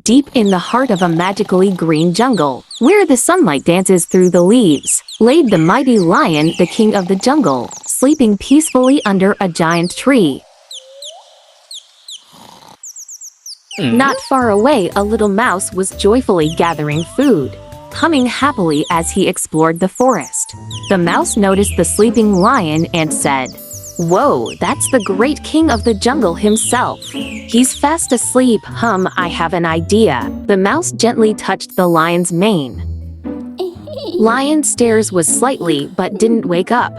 Deep in the heart of a magically green jungle, where the sunlight dances through the leaves, laid the mighty lion, the king of the jungle, sleeping peacefully under a giant tree. Not far away, a little mouse was joyfully gathering food, humming happily as he explored the forest. The mouse noticed the sleeping lion and said, "Whoa, that's the great king of the jungle himself. He's fast asleep. I have an idea." The mouse gently touched the lion's mane. Lion's stares was slightly but didn't wake up.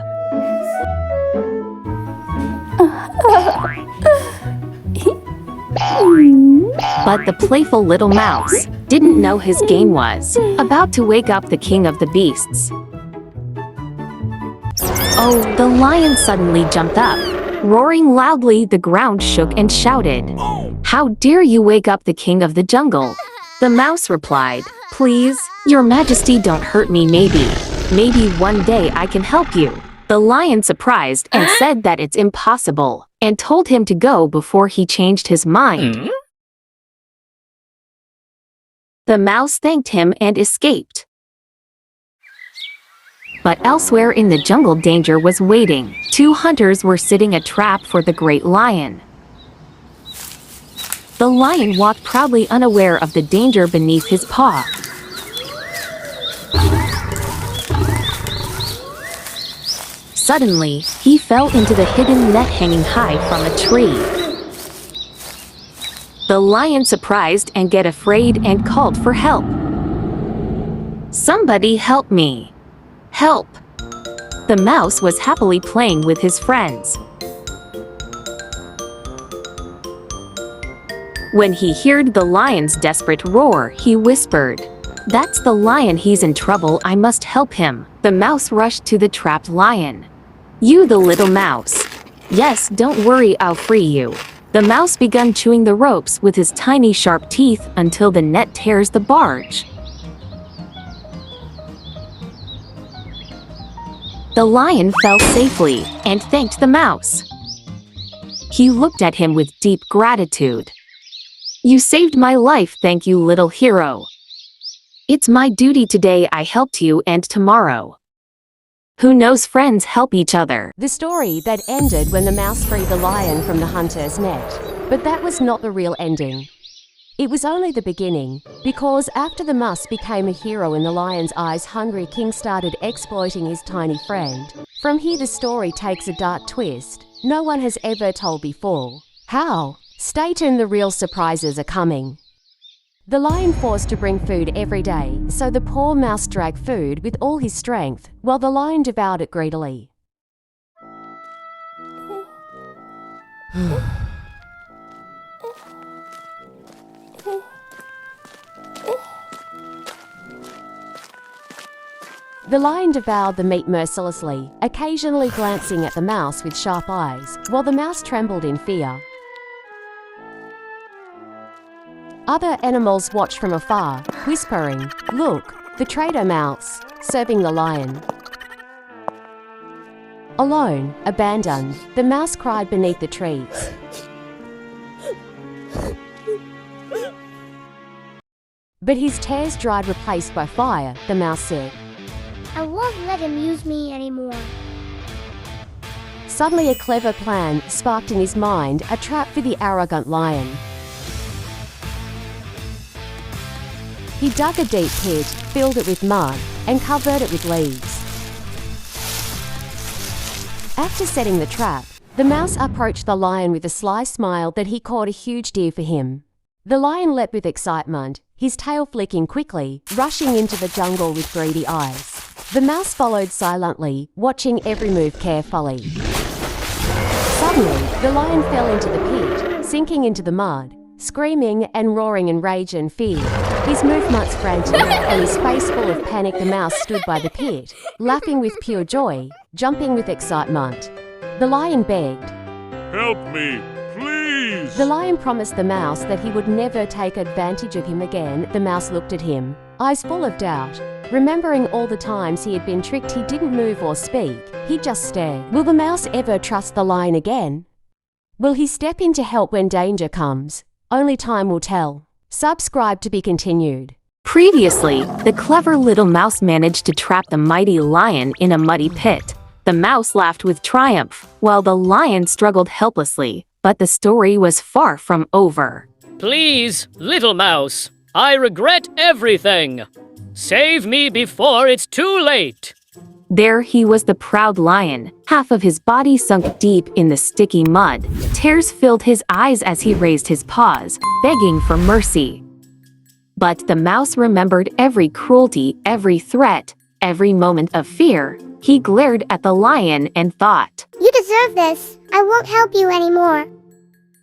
But the playful little mouse didn't know his game was about to wake up the king of the beasts. Oh, the lion suddenly jumped up. Roaring loudly, the ground shook and shouted, "How dare you wake up the king of the jungle?" The mouse replied, "Please, your majesty, don't hurt me. Maybe one day I can help you." The lion surprised and said that it's impossible, and told him to go before he changed his mind. The mouse thanked him and escaped. But elsewhere in the jungle, danger was waiting. Two hunters were setting a trap for the great lion. The lion walked proudly, unaware of the danger beneath his paw. Suddenly, he fell into the hidden net hanging high from a tree. The lion, surprised and get afraid, and called for help. "Somebody help me! Help!" The mouse was happily playing with his friends. When he heard the lion's desperate roar, he whispered, "That's the lion, he's in trouble, I must help him." The mouse rushed to the trapped lion. "You, the little mouse. Yes, don't worry, I'll free you." The mouse began chewing the ropes with his tiny sharp teeth until the net tears the barge. The lion fell safely and thanked the mouse. He looked at him with deep gratitude. "You saved my life, thank you, little hero. It's my duty today, I helped you, and tomorrow. Who knows, friends help each other." The story that ended when the mouse freed the lion from the hunter's net. But that was not the real ending. It was only the beginning, because after the mouse became a hero in the lion's eyes, hungry king started exploiting his tiny friend. From here the story takes a dark twist no one has ever told before. How? Stay tuned, the real surprises are coming. The lion forced to bring food every day, so the poor mouse dragged food with all his strength, while the lion devoured it greedily. The lion devoured the meat mercilessly, occasionally glancing at the mouse with sharp eyes, while the mouse trembled in fear. Other animals watched from afar, whispering, "Look, the traitor mouse, serving the lion." Alone, abandoned, the mouse cried beneath the trees. But his tears dried, replaced by fire, the mouse said. "I won't let him use me anymore." Suddenly a clever plan sparked in his mind, a trap for the arrogant lion. He dug a deep pit, filled it with mud, and covered it with leaves. After setting the trap, the mouse approached the lion with a sly smile that he caught a huge deer for him. The lion leapt with excitement, his tail flicking quickly, rushing into the jungle with greedy eyes. The mouse followed silently, watching every move carefully. Suddenly, the lion fell into the pit, sinking into the mud, screaming and roaring in rage and fear. His movements frantic, and his face full of panic, the mouse stood by the pit, laughing with pure joy, jumping with excitement. The lion begged, "Help me, please!" The lion promised the mouse that he would never take advantage of him again. The mouse looked at him, eyes full of doubt. Remembering all the times he had been tricked, he didn't move or speak. He just stared. Will the mouse ever trust the lion again? Will he step in to help when danger comes? Only time will tell. Subscribe to be continued. Previously, the clever little mouse managed to trap the mighty lion in a muddy pit. The mouse laughed with triumph, while the lion struggled helplessly, but the story was far from over. Please, little mouse, I regret everything. Save me before it's too late. There he was, the proud lion, half of his body sunk deep in the sticky mud. Tears filled his eyes as he raised his paws, begging for mercy. But the mouse remembered every cruelty, every threat, every moment of fear. He glared at the lion and thought, You deserve this. I won't help you anymore.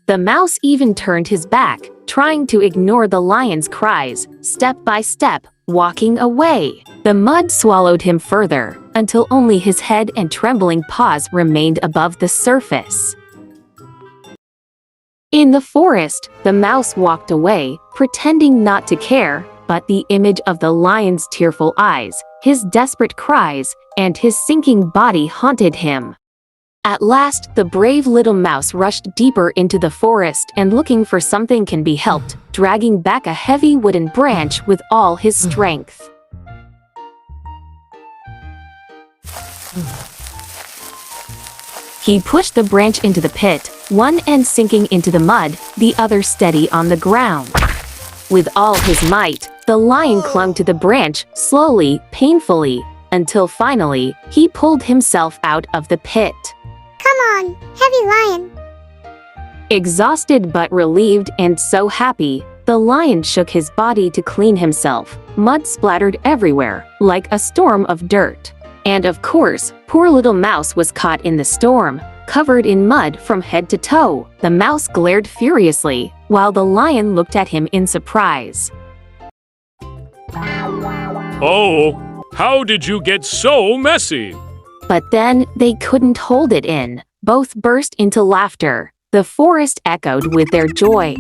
The mouse even turned his back, trying to ignore the lion's cries, step by step, walking away. The mud swallowed him further, until only his head and trembling paws remained above the surface. In the forest, the mouse walked away, pretending not to care, but the image of the lion's tearful eyes, his desperate cries, and his sinking body haunted him. At last, the brave little mouse rushed deeper into the forest and, looking for something can be helped, dragging back a heavy wooden branch with all his strength. He pushed the branch into the pit, one end sinking into the mud, the other steady on the ground. With all his might, the lion clung to the branch, slowly, painfully, until finally, he pulled himself out of the pit. Come on, heavy lion. Exhausted but relieved and so happy, the lion shook his body to clean himself. Mud splattered everywhere, like a storm of dirt. And of course, poor little mouse was caught in the storm, covered in mud from head to toe. The mouse glared furiously, while the lion looked at him in surprise. Oh, how did you get so messy? But then, they couldn't hold it in. Both burst into laughter. The forest echoed with their joy.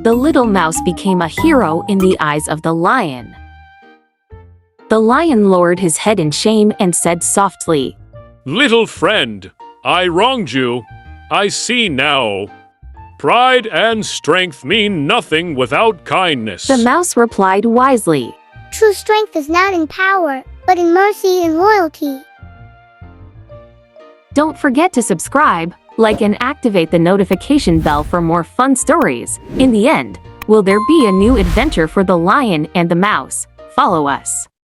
The little mouse became a hero in the eyes of the lion. The lion lowered his head in shame and said softly, Little friend, I wronged you. I see now. Pride and strength mean nothing without kindness. The mouse replied wisely, True strength is not in power, but in mercy and loyalty. Don't forget to subscribe, like and activate the notification bell for more fun stories. In the end, will there be a new adventure for the lion and the mouse? Follow us.